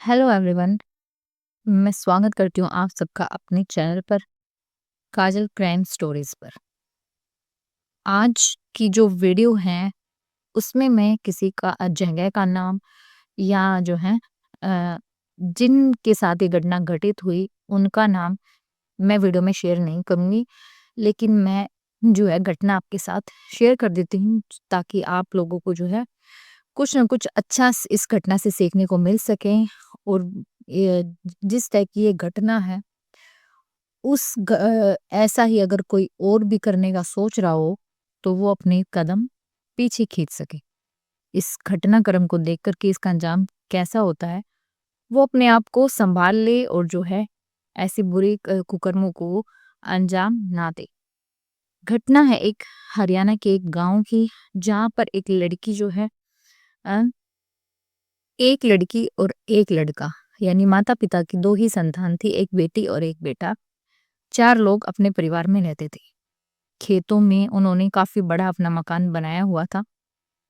Hello everyone. मैं स्वागत करती हूँ आप सबका अपने चैनल पर, काजल क्राइम स्टोरीज पर। आज की जो वीडियो है उसमें मैं किसी का जगह का नाम या जो है अ, जिनके साथ ये घटना घटित हुई उनका नाम मैं वीडियो में शेयर नहीं करूँगी। लेकिन मैं जो है घटना आपके साथ शेयर कर देती हूँ ताकि आप लोगों को जो है कुछ न कुछ अच्छा इस घटना से सीखने को मिल सके। और ये जिस टाइप की ये घटना है ऐसा ही अगर कोई और भी करने का सोच रहा हो तो वो अपने कदम पीछे खींच सके। इस घटनाक्रम को देख कर के इसका अंजाम कैसा होता है वो अपने आप को संभाल ले और जो है ऐसी बुरी कुकर्मों को अंजाम ना दे। घटना है एक हरियाणा के एक गांव की, जहां पर एक लड़की जो है अ, एक लड़की और एक लड़का, यानी माता पिता की दो ही संतान थी, एक बेटी और एक बेटा। चार लोग अपने परिवार में रहते थे। खेतों में उन्होंने काफ़ी बड़ा अपना मकान बनाया हुआ था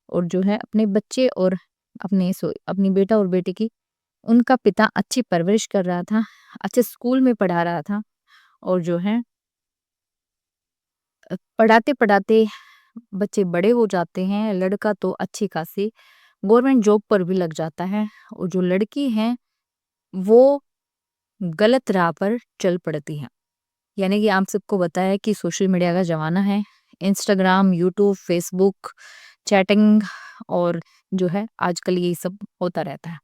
और जो है अपने बच्चे और अपनी बेटा और बेटे की उनका पिता अच्छी परवरिश कर रहा था, अच्छे स्कूल में पढ़ा रहा था। और जो है पढ़ाते-पढ़ाते बच्चे बड़े हो जाते हैं, लड़का तो अच्छी खासी गवर्नमेंट जॉब पर भी लग जाता है और जो लड़की है वो गलत राह पर चल पड़ती है। यानी कि आप सबको बताया है कि सोशल मीडिया का ज़माना है। इंस्टाग्राम, यूट्यूब, फेसबुक, चैटिंग और जो है आजकल ये सब होता रहता है।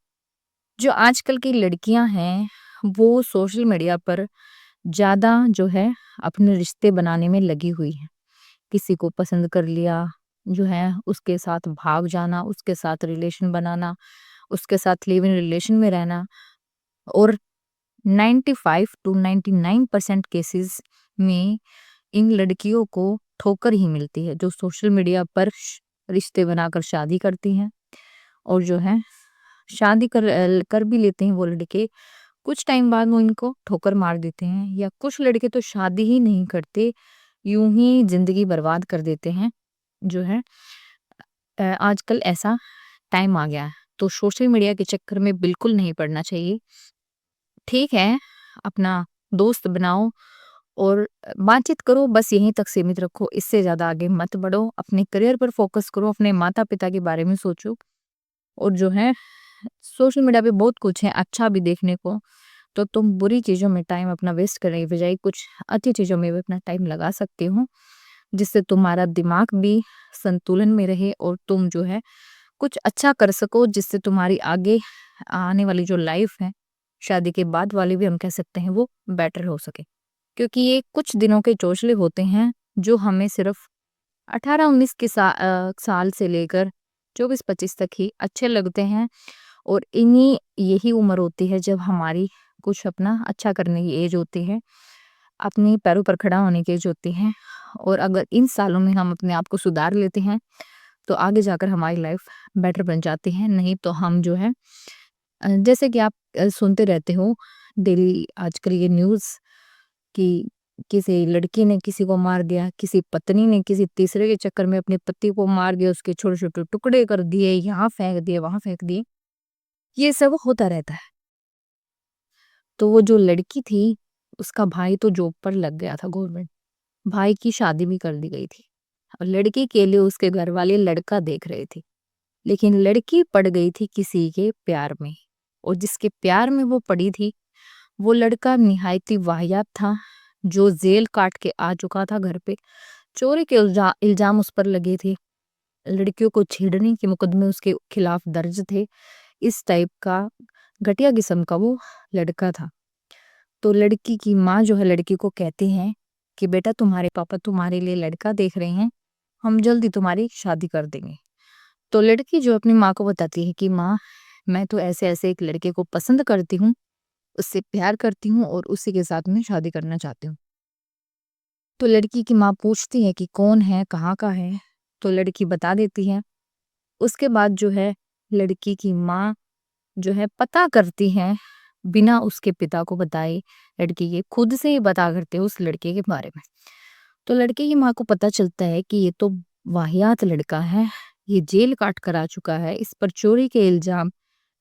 जो आजकल की लड़कियां हैं वो सोशल मीडिया पर ज़्यादा जो है अपने रिश्ते बनाने में लगी हुई हैं। किसी को पसंद कर लिया, जो है उसके साथ भाग जाना, उसके साथ रिलेशन बनाना, उसके साथ लिव इन रिलेशन में रहना। और 95 टू 99% केसेस में इन लड़कियों को ठोकर ही मिलती है, जो सोशल मीडिया पर रिश्ते बनाकर शादी करती हैं। और जो है शादी कर भी लेते हैं वो लड़के, कुछ टाइम बाद वो इनको ठोकर मार देते हैं। या कुछ लड़के तो शादी ही नहीं करते, यूं ही जिंदगी बर्बाद कर देते हैं। जो है आजकल ऐसा टाइम आ गया है, तो सोशल मीडिया के चक्कर में बिल्कुल नहीं पड़ना चाहिए। ठीक है, अपना दोस्त बनाओ और बातचीत करो, बस यहीं तक सीमित रखो, इससे ज़्यादा आगे मत बढ़ो। अपने करियर पर फ़ोकस करो, अपने माता-पिता के बारे में सोचो। और जो है सोशल मीडिया पे बहुत कुछ है अच्छा भी देखने को, तो तुम बुरी चीज़ों में टाइम अपना वेस्ट करने की बजाय कुछ अच्छी चीज़ों में भी अपना टाइम लगा सकते हो, जिससे तुम्हारा दिमाग भी संतुलन में रहे और तुम जो है कुछ अच्छा कर सको, जिससे तुम्हारी आगे आने वाली जो लाइफ है, शादी के बाद वाली भी हम कह सकते हैं वो बेटर हो सके। क्योंकि ये कुछ दिनों के चोचले होते हैं जो हमें सिर्फ 18-19 के साल से लेकर 24-25 तक ही अच्छे लगते हैं। और इन्हीं यही उम्र होती है जब हमारी कुछ अपना अच्छा करने की एज होती है, अपने पैरों पर खड़ा होने की एज होती है। और अगर इन सालों में हम अपने आप को सुधार लेते हैं तो आगे जाकर हमारी लाइफ बेटर बन जाती है। नहीं तो हम जो है जैसे कि आप सुनते रहते हो डेली आजकल ये न्यूज़ कि किसी लड़की ने किसी को मार दिया, किसी पत्नी ने किसी तीसरे के चक्कर में अपने पति को मार दिया, उसके छोटे-छोटे टुकड़े कर दिए, यहाँ फेंक दिए, वहाँ फेंक दिए। ये सब होता रहता है। तो वो जो लड़की थी, उसका भाई तो जॉब पर लग गया था गवर्नमेंट, भाई की शादी भी कर दी गई थी और लड़की के लिए उसके घर वाले लड़का देख रहे थे। लेकिन लड़की पड़ गई थी किसी के प्यार में, और जिसके प्यार में वो पड़ी थी वो लड़का निहायती वाहियात था, जो जेल काट के आ चुका था घर पे। चोरी के इल्जाम उस पर लगे थे, लड़कियों को छेड़ने के मुकदमे उसके खिलाफ दर्ज थे। इस टाइप का घटिया किस्म का वो लड़का था। तो लड़की की माँ जो है लड़की को कहती हैं कि बेटा तुम्हारे पापा तुम्हारे लिए लड़का देख रहे हैं, हम जल्दी तुम्हारी शादी कर देंगे। तो लड़की जो अपनी माँ को बताती है कि माँ, मैं तो ऐसे-ऐसे एक लड़के को पसंद करती हूँ, उससे प्यार करती हूँ और उसी के साथ मैं शादी करना चाहती हूँ। तो लड़की की माँ पूछती है कि कौन है, कहाँ का है? तो लड़की बता देती है। उसके बाद जो है लड़की की माँ जो है पता करती है, बिना उसके पिता को बताए, लड़की के खुद से ही पता करते हैं उस लड़के के बारे में। तो लड़के की माँ को पता चलता है कि ये तो वाहियात लड़का है, ये जेल काट कर आ चुका है, इस पर चोरी के इल्जाम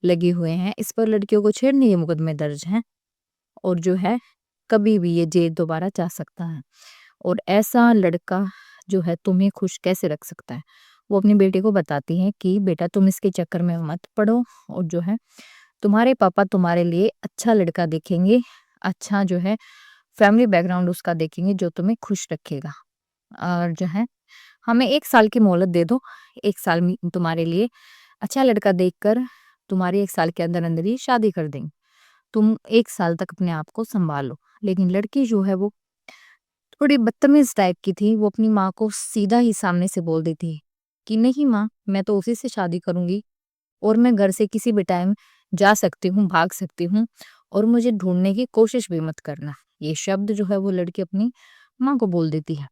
लगे हुए हैं, इस पर लड़कियों को छेड़ने के मुकदमे दर्ज हैं और जो है कभी भी ये जेल दोबारा जा सकता है। और ऐसा लड़का जो है तुम्हें खुश कैसे रख सकता है? वो अपनी बेटी को बताती है कि बेटा तुम इसके चक्कर में मत पड़ो और जो है तुम्हारे पापा तुम्हारे लिए अच्छा लड़का देखेंगे, अच्छा जो है फैमिली बैकग्राउंड उसका देखेंगे जो तुम्हें खुश रखेगा। और जो है हमें 1 साल की मोहलत दे दो, 1 साल में तुम्हारे लिए अच्छा लड़का देखकर तुम्हारी 1 साल के अंदर-अंदर ही शादी कर देंगे। तुम 1 साल तक अपने आप को सँभालो। लेकिन लड़की जो है वो थोड़ी बदतमीज़ टाइप की थी, वो अपनी माँ को सीधा ही सामने से बोल देती है कि नहीं माँ, मैं तो उसी से शादी करूँगी और मैं घर से किसी भी टाइम जा सकती हूँ, भाग सकती हूँ और मुझे ढूँढने की कोशिश भी मत करना। ये शब्द जो है वो लड़की अपनी माँ को बोल देती है।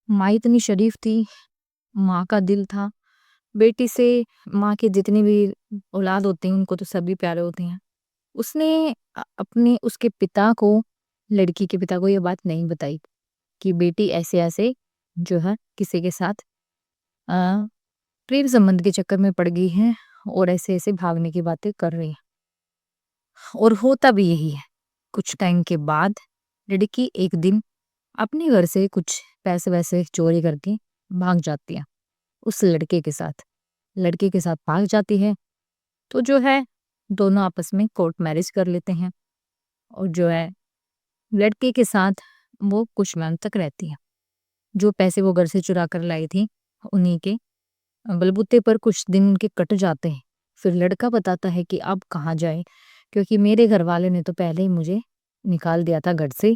माँ इतनी शरीफ थी, माँ का दिल था, बेटी से माँ के जितनी भी औलाद होती हैं उनको तो सभी प्यारे होते हैं। उसने अपने उसके पिता को, लड़की के पिता को ये बात नहीं बताई कि बेटी ऐसे-ऐसे जो है किसी के साथ अ, प्रेम संबंध के चक्कर में पड़ गई है और ऐसे-ऐसे भागने की बातें कर रही है। और होता भी यही है। कुछ टाइम के बाद लड़की एक दिन अपने घर से कुछ पैसे-वैसे चोरी करके भाग जाती है उस लड़के के साथ। लड़के के साथ भाग जाती है तो जो है दोनों आपस में कोर्ट मैरिज कर लेते हैं और जो है लड़के के साथ वो कुछ मंथ तक रहती है। जो पैसे वो घर से चुरा कर लाई थी उन्हीं के बलबूते पर कुछ दिन उनके कट जाते हैं। फिर लड़का बताता है कि अब कहाँ जाए, क्योंकि मेरे घर वाले ने तो पहले ही मुझे निकाल दिया था घर से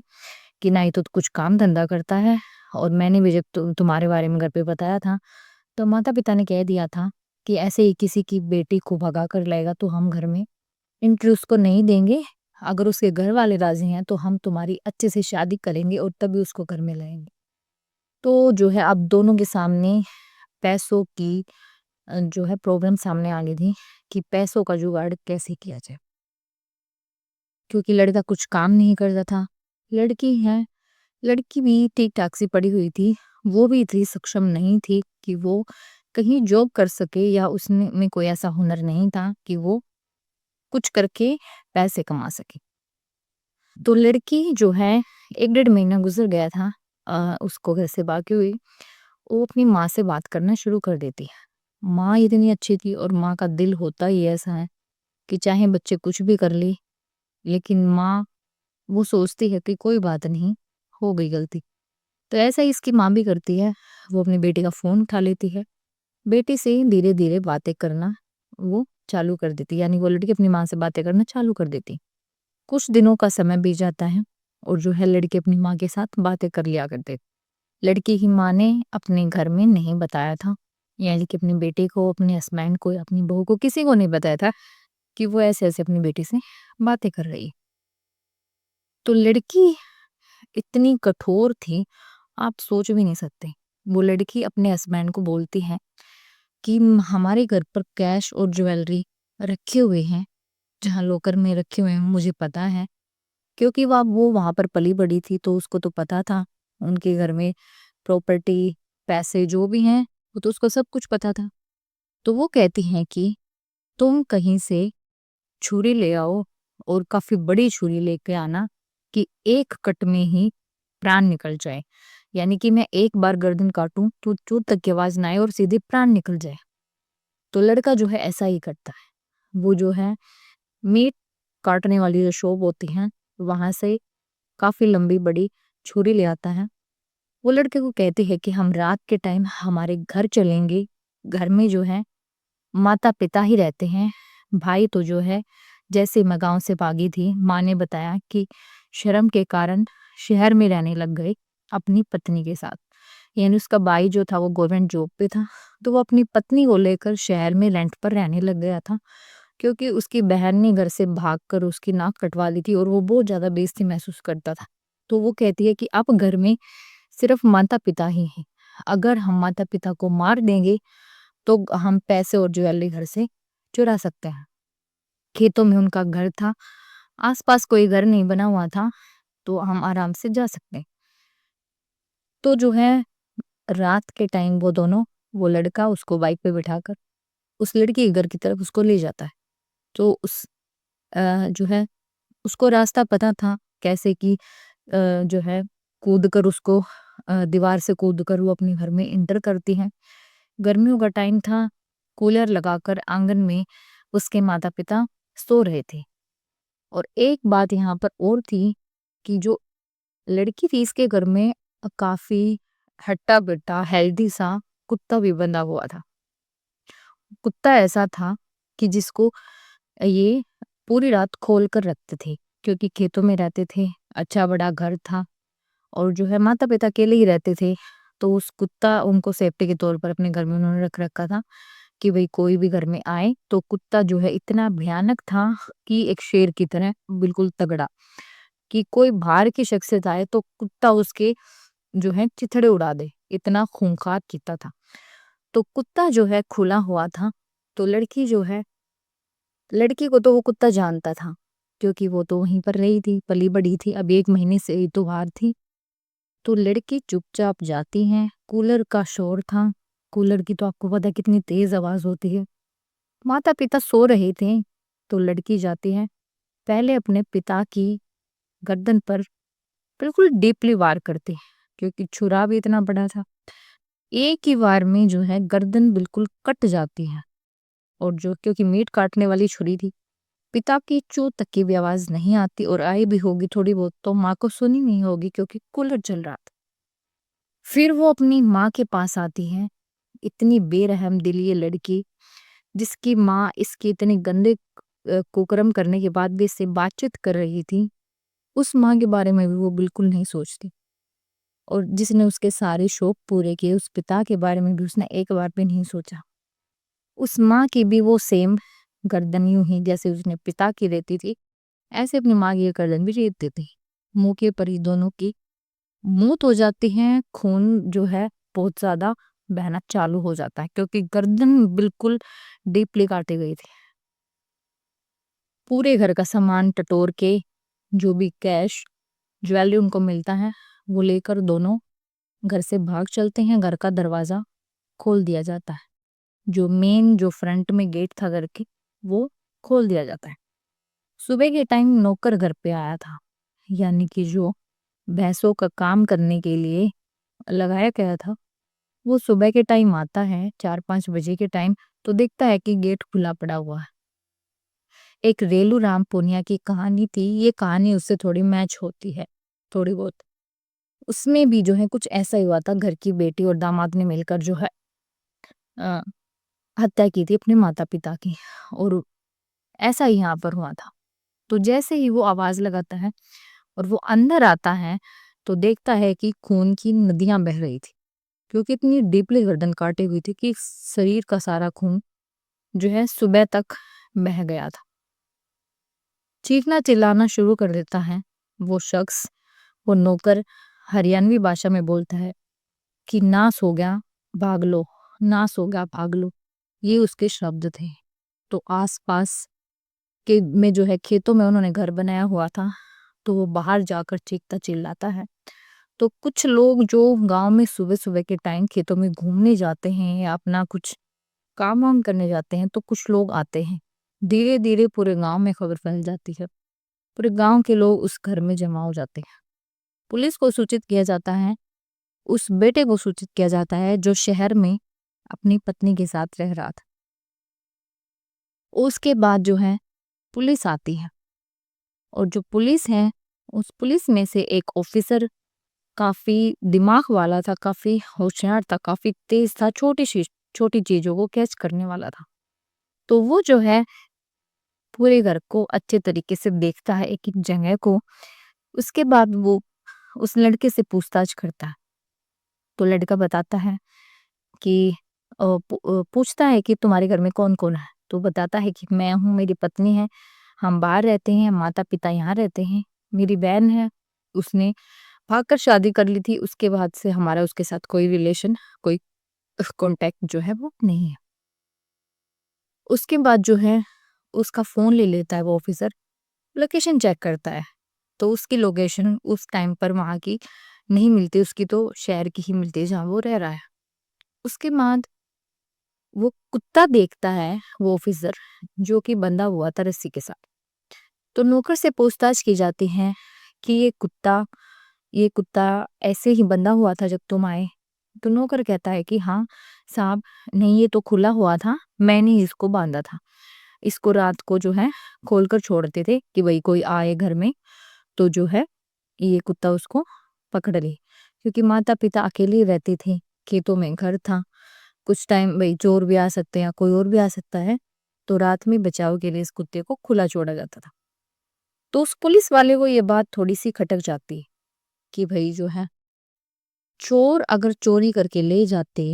कि ना ही तो कुछ काम धंधा करता है और मैंने भी जब तुम्हारे बारे में घर पे बताया था तो माता पिता ने कह दिया था कि ऐसे ही किसी की बेटी को भगा कर लाएगा तो हम घर में एंट्री उसको नहीं देंगे। अगर उसके घर वाले राजी हैं तो हम तुम्हारी अच्छे से शादी करेंगे और तभी उसको घर में लाएंगे। तो जो है अब दोनों के सामने पैसों की जो है प्रॉब्लम सामने आ गई थी कि पैसों का जुगाड़ कैसे किया जाए, क्योंकि लड़का कुछ काम नहीं करता था। लड़की है, लड़की भी ठीक-ठाक सी पढ़ी हुई थी, वो भी इतनी सक्षम नहीं थी कि वो कहीं जॉब कर सके या उसने में कोई ऐसा हुनर नहीं था कि वो कुछ करके पैसे कमा सके। तो लड़की जो है 1 डेढ़ महीना गुज़र गया था उसको घर से भागी हुई, वो अपनी माँ से बात करना शुरू कर देती है। माँ इतनी अच्छी थी और माँ का दिल होता ही ऐसा है कि चाहे बच्चे कुछ भी कर ले, लेकिन माँ वो सोचती है कि कोई बात नहीं, हो गई गलती। तो ऐसा ही इसकी माँ भी करती है, वो अपनी बेटी का फ़ोन उठा लेती है, बेटी से धीरे-धीरे बातें करना वो चालू कर देती है, यानी वो लड़की अपनी माँ से बातें करना चालू कर देती। कुछ दिनों का समय बीत जाता है और जो है लड़की अपनी माँ के साथ बातें कर लिया करते। लड़की की माँ ने अपने घर में नहीं बताया था, यानी कि अपनी बेटी को, अपने हस्बैंड को या अपनी बहू को किसी को नहीं बताया था कि वो ऐसे-ऐसे अपनी बेटी से बातें कर रही है। तो लड़की इतनी कठोर थी, आप सोच भी नहीं सकते। वो लड़की अपने हस्बैंड को बोलती है कि हमारे घर पर कैश और ज्वेलरी रखे हुए हैं, जहाँ लॉकर में रखे हुए हैं मुझे पता है, क्योंकि वो वहाँ पर पली-बड़ी थी तो उसको तो पता था, उनके घर में प्रॉपर्टी, पैसे जो भी हैं, वो तो उसको सब कुछ पता था। तो वो कहती हैं कि तुम कहीं से छुरी ले आओ और काफ़ी बड़ी छुरी लेके आना कि एक कट में ही प्राण निकल जाए। यानी कि मैं एक बार गर्दन काटूँ तो चोट तक की आवाज़ ना आए और सीधे प्राण निकल जाए। तो लड़का जो है ऐसा ही करता है। वो जो है मीट काटने वाली जो शॉप होती हैं, वहाँ से काफ़ी लंबी बड़ी छुरी ले आता है। वो लड़के को कहती है कि हम रात के टाइम हमारे घर चलेंगे। घर में जो है माता-पिता ही रहते हैं। भाई तो जो है जैसे मैं गाँव से भागी थी, माँ ने बताया कि शर्म के कारण शहर में रहने लग गए अपनी पत्नी के साथ। यानी उसका भाई जो था वो गवर्नमेंट जॉब पे था, तो वो अपनी पत्नी को लेकर शहर में रेंट पर रहने लग गया था, क्योंकि उसकी बहन ने घर से भागकर उसकी नाक कटवा ली थी और वो बहुत ज़्यादा बेइज़्ज़ती महसूस करता था। तो वो कहती है कि अब घर में सिर्फ़ माता-पिता ही हैं। अगर हम माता-पिता को मार देंगे तो हम पैसे और ज्वेलरी घर से चुरा सकते हैं। खेतों में उनका घर था, आस-पास कोई घर नहीं बना हुआ था, तो हम आराम से जा सकते हैं। तो जो है रात के टाइम वो दोनों, वो लड़का उसको बाइक पे बिठाकर उस लड़की के घर की तरफ उसको ले जाता है। तो जो है उसको रास्ता पता था कैसे कि जो है कूद कर उसको दीवार से कूद कर वो अपने घर में एंटर करती है। गर्मियों का टाइम था, कूलर लगाकर आंगन में उसके माता पिता सो रहे थे। और एक बात यहाँ पर और थी कि जो लड़की थी इसके घर में काफी हट्टा बिट्टा हेल्दी सा कुत्ता भी बंधा हुआ था। कुत्ता ऐसा था कि जिसको ये पूरी रात खोल कर रखते थे, क्योंकि खेतों में रहते थे, अच्छा बड़ा घर था और जो है माता पिता अकेले ही रहते थे। तो उस कुत्ता उनको सेफ्टी के तौर पर अपने घर में उन्होंने रख रखा था कि भाई कोई भी घर में आए तो कुत्ता जो है इतना भयानक था कि एक शेर की तरह बिल्कुल तगड़ा, कि कोई बाहर की शख्सियत आए तो कुत्ता उसके जो है चिथड़े उड़ा दे, इतना खूंखार कुत्ता था। तो कुत्ता जो है खुला हुआ था। तो लड़की को तो वो कुत्ता जानता था, क्योंकि वो तो वहीं पर रही थी, पली बड़ी थी, अब 1 महीने से ही तो बाहर थी। तो लड़की चुपचाप जाती है, कूलर का शोर था, कूलर की तो आपको पता है कितनी तेज आवाज होती है। माता पिता सो रहे थे, तो लड़की जाती है, पहले अपने पिता की गर्दन पर बिल्कुल डीपली वार करती है, क्योंकि छुरा भी इतना बड़ा था। एक ही वार में जो है गर्दन बिल्कुल कट जाती है, और जो क्योंकि मीट काटने वाली छुरी थी, पिता की चोट तक की भी आवाज नहीं आती, और आई भी होगी थोड़ी बहुत तो माँ को सुनी नहीं होगी क्योंकि कूलर चल रहा था। फिर वो अपनी माँ के पास आती है, इतनी बेरहम दिल ये लड़की, जिसकी माँ इसके इतने गंदे कुकर्म करने के बाद भी इससे बातचीत कर रही थी। उस माँ के बारे में भी वो बिल्कुल नहीं सोचती, और जिसने उसके सारे शौक पूरे किए उस पिता के बारे में भी उसने एक बार भी नहीं सोचा। उस माँ की भी वो सेम गर्दन यूं ही जैसे उसने पिता की रहती थी, ऐसे अपनी माँ की गर्दन भी रेत देती। मुंह के पर ही दोनों की मौत हो जाती है। खून जो है बहुत ज्यादा बहना चालू हो जाता है, क्योंकि गर्दन बिल्कुल डीपली काटी गई थी। पूरे घर का सामान टटोर के, जो भी कैश ज्वेलरी उनको मिलता है वो लेकर दोनों घर से भाग चलते हैं। घर का दरवाजा खोल दिया जाता है, जो मेन जो फ्रंट में गेट था घर के वो खोल दिया जाता है। सुबह के टाइम नौकर घर पे आया था, यानी कि जो भैंसों का काम करने के लिए लगाया गया था, वो सुबह के टाइम आता है 4-5 बजे के टाइम, तो देखता है कि गेट खुला पड़ा हुआ है। एक रेलू राम पुनिया की कहानी थी, ये कहानी उससे थोड़ी मैच होती है, थोड़ी बहुत। उसमें भी जो है कुछ ऐसा ही हुआ था, घर की बेटी और दामाद ने मिलकर जो है अ, हत्या की थी अपने माता पिता की, और ऐसा ही यहाँ पर हुआ था। तो जैसे ही वो आवाज लगाता है और वो अंदर आता है, तो देखता है कि खून की नदियां बह रही थी, क्योंकि इतनी डीपली गर्दन काटी हुई थी कि शरीर का सारा खून जो है सुबह तक बह गया था। चीखना चिल्लाना शुरू कर देता है वो शख्स, वो नौकर हरियाणवी भाषा में बोलता है कि नास हो गया, भाग लो, नास हो गया, भाग लो। ये उसके शब्द थे। तो आसपास के में जो है खेतों में उन्होंने घर बनाया हुआ था, तो वो बाहर जाकर चीखता चिल्लाता है। तो कुछ लोग जो गांव में सुबह सुबह के टाइम खेतों में घूमने जाते हैं या अपना कुछ काम वाम करने जाते हैं, तो कुछ लोग आते हैं। धीरे धीरे पूरे गांव में खबर फैल जाती है, पूरे गांव के लोग उस घर में जमा हो जाते हैं। पुलिस को सूचित किया जाता है, उस बेटे को सूचित किया जाता है जो शहर में अपनी पत्नी के साथ रह रहा था। उसके बाद जो है पुलिस आती है, और जो पुलिस है उस पुलिस में से एक ऑफिसर काफी दिमाग वाला था, काफी होशियार था, काफी तेज था, छोटी चीजों को कैच करने वाला था। तो वो जो है पूरे घर को अच्छे तरीके से देखता है, एक एक जगह को। उसके बाद वो उस लड़के से पूछताछ करता है। तो लड़का बताता है कि पूछता है कि तुम्हारे घर में कौन कौन है। तो बताता है कि मैं हूँ, मेरी पत्नी है, हम बाहर रहते हैं, माता पिता यहाँ रहते हैं, मेरी बहन है, उसने भागकर शादी कर ली थी, उसके बाद से हमारा उसके साथ कोई रिलेशन, कोई कांटेक्ट जो है वो नहीं है। उसके बाद जो है उसका फोन ले लेता है वो ऑफिसर, लोकेशन चेक करता है। तो उसकी लोकेशन उस टाइम पर वहाँ की नहीं मिलती, उसकी तो शहर की ही मिलती है जहाँ वो रह रहा है। उसके बाद वो कुत्ता देखता है, वो ऑफिसर, जो कि बंधा हुआ था रस्सी के साथ। तो नौकर से पूछताछ की जाती है कि ये कुत्ता ऐसे ही बंधा हुआ था जब तुम आए? तो नौकर कहता है कि हाँ साहब, नहीं ये तो खुला हुआ था, मैंने ही इसको बांधा था। इसको रात को जो है खोल कर छोड़ते थे कि भाई कोई आए घर में तो जो है ये कुत्ता उसको पकड़ ले। क्योंकि माता पिता अकेले ही रहते थे, खेतों में घर था, कुछ टाइम भाई चोर भी आ सकते हैं या कोई और भी आ सकता है, तो रात में बचाव के लिए इस कुत्ते को खुला छोड़ा जाता था। तो उस पुलिस वाले को ये बात थोड़ी सी खटक जाती कि भाई जो है चोर अगर चोरी करके ले जाते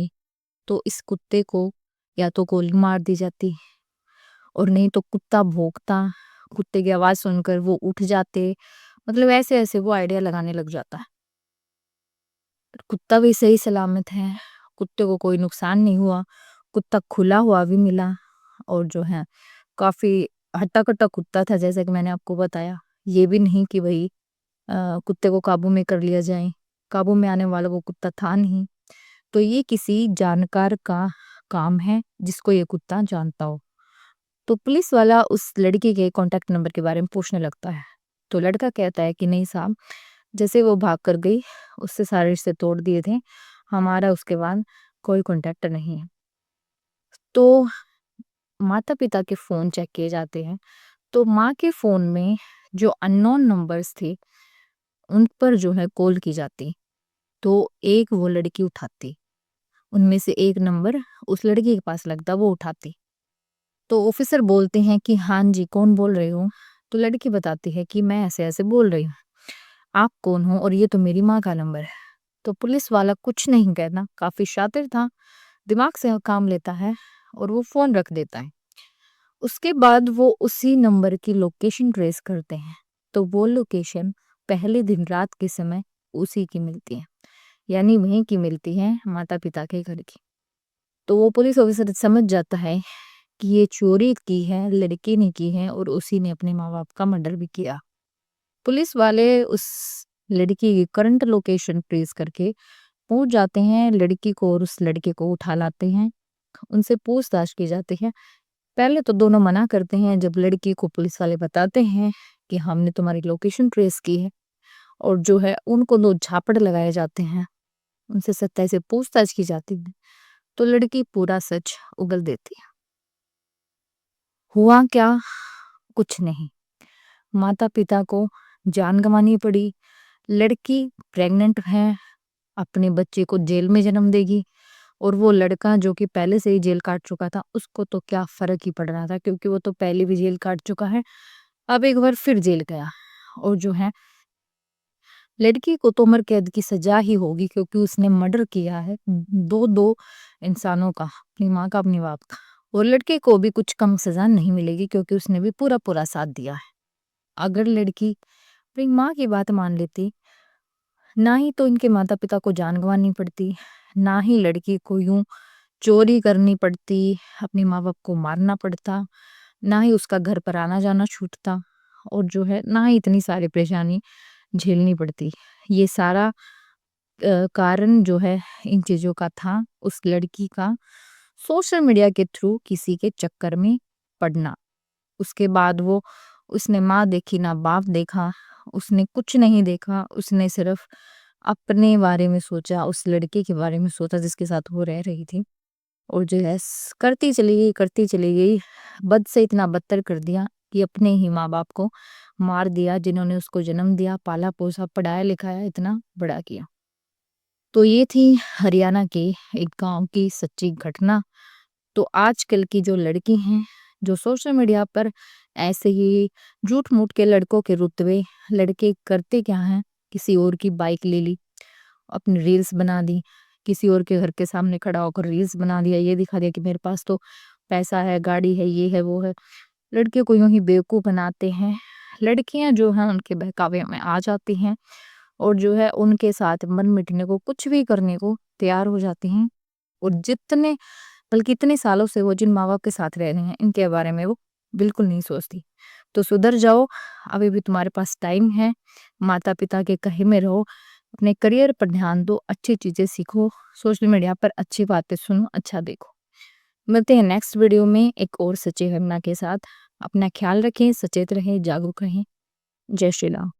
तो इस कुत्ते को या तो गोली मार दी जाती, और नहीं तो कुत्ता भौंकता, कुत्ते की आवाज सुनकर वो उठ जाते। मतलब ऐसे ऐसे वो आइडिया लगाने लग जाता है। कुत्ता भी सही सलामत है, कुत्ते को कोई नुकसान नहीं हुआ, कुत्ता खुला हुआ भी मिला, और जो है काफी हट्टा कट्टा कुत्ता था, जैसे कि मैंने आपको बताया। ये भी नहीं कि भाई कुत्ते को काबू में कर लिया जाए, काबू में आने वाला वो कुत्ता था नहीं। तो ये किसी जानकार का काम है जिसको ये कुत्ता जानता हो। तो पुलिस वाला उस लड़की के कॉन्टैक्ट नंबर के बारे में पूछने लगता है। तो लड़का कहता है कि नहीं साहब, जैसे वो भाग कर गई उससे सारे रिश्ते तोड़ दिए थे, हमारा उसके बाद कोई कॉन्टैक्ट नहीं है। तो माता पिता के फ़ोन चेक किए जाते हैं, तो माँ के फ़ोन में जो अननोन नंबर्स थे उन पर जो है कॉल की जाती, तो एक वो लड़की उठाती, उनमें से एक नंबर उस लड़की के पास लगता, वो उठाती। तो ऑफिसर बोलते हैं कि हाँ जी, कौन बोल रहे हो? तो लड़की बताती है कि मैं ऐसे ऐसे बोल रही हूँ, आप कौन हो और ये तो मेरी माँ का नंबर है। तो पुलिस वाला कुछ नहीं कहता, काफी शातिर था, दिमाग से काम लेता है और वो फोन रख देता है। उसके बाद वो उसी नंबर की लोकेशन ट्रेस करते हैं, तो वो लोकेशन पहले दिन रात के समय उसी की मिलती है, यानी वहीं की मिलती है, माता पिता के घर की। तो वो पुलिस ऑफिसर समझ जाता है कि ये चोरी की है, लड़के ने की है और उसी ने अपने माँ बाप का मर्डर भी किया। पुलिस वाले उस लड़की की करंट लोकेशन ट्रेस करके पहुंच जाते हैं, लड़की को और उस लड़के को उठा लाते हैं, उनसे पूछताछ की जाती है। पहले तो दोनों मना करते हैं, जब लड़की को पुलिस वाले बताते हैं कि हमने तुम्हारी लोकेशन ट्रेस की है, और जो है उनको 2 झापड़ लगाए जाते हैं, उनसे सच्चाई से पूछताछ की जाती है, तो लड़की पूरा सच उगल देती है। हुआ क्या? कुछ नहीं। माता-पिता को जान गँवानी पड़ी, लड़की प्रेग्नेंट है, अपने बच्चे को जेल में जन्म देगी, और वो लड़का जो कि पहले से ही जेल काट चुका था, उसको तो क्या फ़र्क ही पड़ रहा था, क्योंकि वो तो पहले भी जेल काट चुका है, अब एक बार फिर जेल गया। और जो है लड़की को तो उम्र कैद की सज़ा ही होगी, क्योंकि उसने मर्डर किया है 2-2 इंसानों का, अपनी माँ का, अपने बाप का। और लड़के को भी कुछ कम सज़ा नहीं मिलेगी, क्योंकि उसने भी पूरा-पूरा साथ दिया है। अगर लड़की अपनी माँ की बात मान लेती, ना ही तो इनके माता-पिता को जान गँवानी पड़ती, ना ही लड़की को यूँ चोरी करनी पड़ती, अपने माँ-बाप को मारना पड़ता, ना ही उसका घर पर आना-जाना छूटता, और जो है ना ही इतनी सारी परेशानी झेलनी पड़ती। ये सारा कारण जो है इन चीज़ों का था, उस लड़की का सोशल मीडिया के थ्रू किसी के चक्कर में पड़ना। उसके बाद वो उसने माँ देखी ना बाप देखा, उसने कुछ नहीं देखा, उसने सिर्फ अपने बारे में सोचा, उस लड़के के बारे में सोचा जिसके साथ वो रह रही थी, और जो है करती चली गई, बद से इतना बदतर कर दिया कि अपने ही माँ बाप को मार दिया, जिन्होंने उसको जन्म दिया, पाला पोसा, पढ़ाया लिखाया, इतना बड़ा किया। तो ये थी हरियाणा के एक गांव की सच्ची घटना। तो आजकल की जो लड़की हैं, जो सोशल मीडिया पर ऐसे ही झूठ-मूठ के लड़कों के रुतबे, लड़के करते क्या हैं, किसी और की बाइक ले ली, अपनी रील्स बना दी, किसी और के घर के सामने खड़ा होकर रील्स बना दिया, ये दिखा दिया कि मेरे पास तो पैसा है, गाड़ी है, ये है, वो है। लड़के को यूँ ही बेवकूफ़ बनाते हैं। लड़कियाँ जो हैं उनके बहकावे में आ जाती हैं, और जो है उनके साथ मन मिटने को, कुछ भी करने को तैयार हो जाती हैं। और जितने बल्कि इतने सालों से वो जिन माँ-बाप के साथ रह रहे हैं, इनके बारे में वो बिल्कुल नहीं सोचती। तो सुधर जाओ, अभी भी तुम्हारे पास टाइम है, माता-पिता के कहे में रहो, अपने करियर पर ध्यान दो, अच्छी चीज़ें सीखो, सोशल मीडिया पर अच्छी बातें सुनो, अच्छा देखो। मिलते हैं नेक्स्ट वीडियो में एक और सच्ची घटना के साथ। अपना ख्याल रखें, सचेत रहें, जागरूक रहें। जय श्री राम।